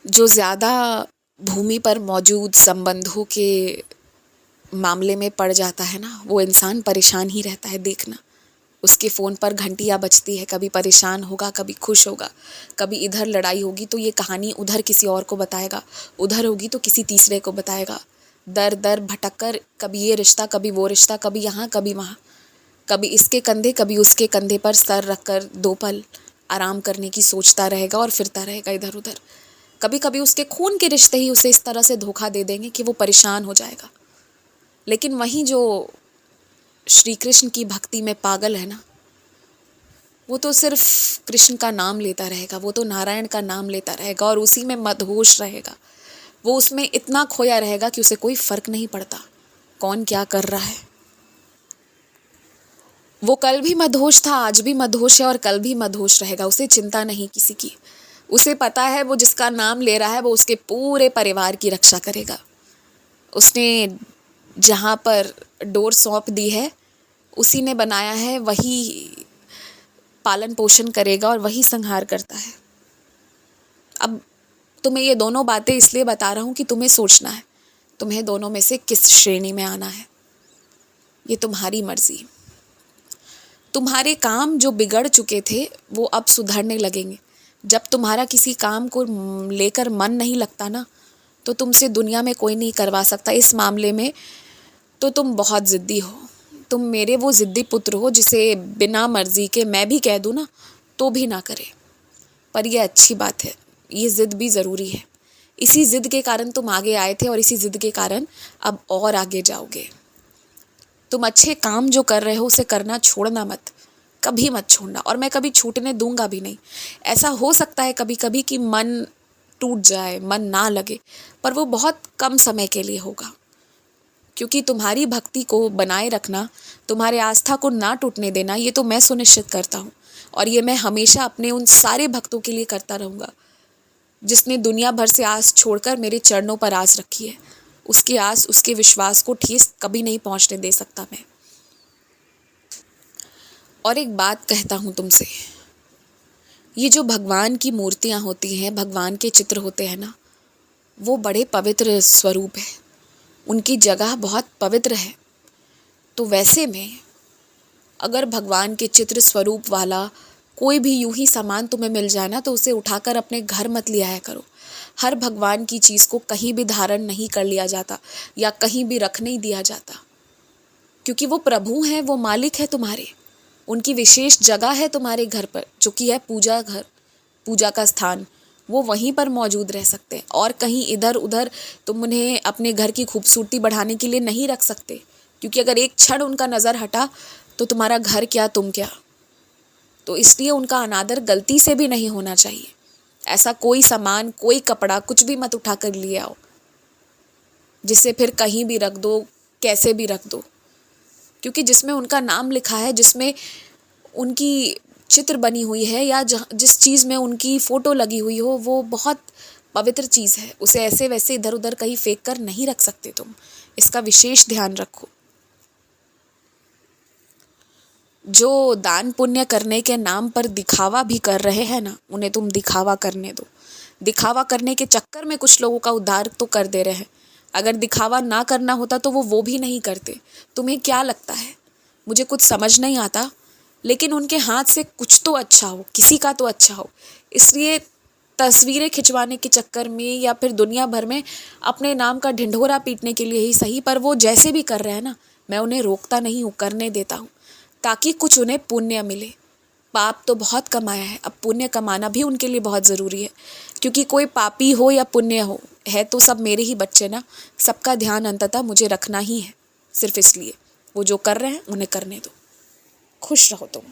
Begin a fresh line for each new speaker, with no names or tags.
जो ज़्यादा भूमि पर मौजूद संबंधों के मामले में पड़ जाता है ना, वो इंसान परेशान ही रहता है। देखना, उसके फ़ोन पर घंटियाँ बजती है, कभी परेशान होगा, कभी खुश होगा, कभी इधर लड़ाई होगी तो ये कहानी उधर किसी और को बताएगा, उधर होगी तो किसी तीसरे को बताएगा। दर दर भटक कर कभी ये रिश्ता, कभी वो रिश्ता, कभी यहाँ कभी वहाँ, कभी इसके कंधे कभी उसके कंधे पर सर रख कर 2 पल आराम करने की सोचता रहेगा और फिरता रहेगा इधर उधर। कभी कभी उसके खून के रिश्ते ही उसे इस तरह से धोखा दे देंगे कि वो परेशान हो जाएगा। लेकिन वहीं जो श्री कृष्ण की भक्ति में पागल है ना, वो तो सिर्फ कृष्ण का नाम लेता रहेगा, वो तो नारायण का नाम लेता रहेगा और उसी में मदहोश रहेगा। वो उसमें इतना खोया रहेगा कि उसे कोई फर्क नहीं पड़ता कौन क्या कर रहा है। वो कल भी मदहोश था, आज भी मदहोश है और कल भी मदहोश रहेगा। उसे चिंता नहीं किसी की। उसे पता है वो जिसका नाम ले रहा है वो उसके पूरे परिवार की रक्षा करेगा। उसने जहाँ पर डोर सौंप दी है उसी ने बनाया है, वही पालन पोषण करेगा और वही संहार करता है। अब तुम्हें ये दोनों बातें इसलिए बता रहा हूँ कि तुम्हें सोचना है, तुम्हें दोनों में से किस श्रेणी में आना है। ये तुम्हारी मर्जी। तुम्हारे काम जो बिगड़ चुके थे वो अब सुधरने लगेंगे। जब तुम्हारा किसी काम को लेकर मन नहीं लगता ना, तो तुमसे दुनिया में कोई नहीं करवा सकता। इस मामले में तो तुम बहुत ज़िद्दी हो। तुम मेरे वो ज़िद्दी पुत्र हो जिसे बिना मर्जी के मैं भी कह दूँ ना तो भी ना करे। पर यह अच्छी बात है, ये ज़िद भी ज़रूरी है। इसी ज़िद के कारण तुम आगे आए थे और इसी ज़िद के कारण अब और आगे जाओगे। तुम अच्छे काम जो कर रहे हो उसे करना छोड़ना मत, कभी मत छोड़ना, और मैं कभी छूटने दूंगा भी नहीं। ऐसा हो सकता है कभी कभी कि मन टूट जाए, मन ना लगे, पर वो बहुत कम समय के लिए होगा। क्योंकि तुम्हारी भक्ति को बनाए रखना, तुम्हारे आस्था को ना टूटने देना, ये तो मैं सुनिश्चित करता हूँ। और ये मैं हमेशा अपने उन सारे भक्तों के लिए करता रहूँगा जिसने दुनिया भर से आस छोड़कर मेरे चरणों पर आस रखी है। उसकी आस, उसके विश्वास को ठेस कभी नहीं पहुँचने दे सकता मैं। और एक बात कहता हूँ तुमसे, ये जो भगवान की मूर्तियाँ होती हैं, भगवान के चित्र होते हैं ना, वो बड़े पवित्र स्वरूप है, उनकी जगह बहुत पवित्र है। तो वैसे में अगर भगवान के चित्र स्वरूप वाला कोई भी यूं ही सामान तुम्हें मिल जाए ना, तो उसे उठाकर अपने घर मत ले आया करो। हर भगवान की चीज़ को कहीं भी धारण नहीं कर लिया जाता या कहीं भी रख नहीं दिया जाता, क्योंकि वो प्रभु हैं, वो मालिक है तुम्हारे। उनकी विशेष जगह है तुम्हारे घर पर, जो कि है पूजा घर, पूजा का स्थान। वो वहीं पर मौजूद रह सकते हैं और कहीं इधर उधर तुम उन्हें अपने घर की खूबसूरती बढ़ाने के लिए नहीं रख सकते, क्योंकि अगर एक क्षण उनका नज़र हटा तो तुम्हारा घर क्या तुम क्या। तो इसलिए उनका अनादर गलती से भी नहीं होना चाहिए। ऐसा कोई सामान, कोई कपड़ा, कुछ भी मत उठा कर लिए आओ जिसे फिर कहीं भी रख दो, कैसे भी रख दो, क्योंकि जिसमें उनका नाम लिखा है, जिसमें उनकी चित्र बनी हुई है या जिस चीज़ में उनकी फ़ोटो लगी हुई हो, वो बहुत पवित्र चीज़ है। उसे ऐसे वैसे इधर उधर कहीं फेंक कर नहीं रख सकते तुम। इसका विशेष ध्यान रखो। जो दान पुण्य करने के नाम पर दिखावा भी कर रहे हैं ना, उन्हें तुम दिखावा करने दो। दिखावा करने के चक्कर में कुछ लोगों का उद्धार तो कर दे रहे हैं। अगर दिखावा ना करना होता तो वो भी नहीं करते। तुम्हें क्या लगता है? मुझे कुछ समझ नहीं आता, लेकिन उनके हाथ से कुछ तो अच्छा हो, किसी का तो अच्छा हो, इसलिए तस्वीरें खिंचवाने के चक्कर में या फिर दुनिया भर में अपने नाम का ढिंढोरा पीटने के लिए ही सही, पर वो जैसे भी कर रहे हैं ना, मैं उन्हें रोकता नहीं हूँ, करने देता हूँ, ताकि कुछ उन्हें पुण्य मिले। पाप तो बहुत कमाया है, अब पुण्य कमाना भी उनके लिए बहुत ज़रूरी है, क्योंकि कोई पापी हो या पुण्य हो, है तो सब मेरे ही बच्चे ना। सबका ध्यान अंततः मुझे रखना ही है, सिर्फ इसलिए वो जो कर रहे हैं उन्हें करने दो। खुश रहो तुम।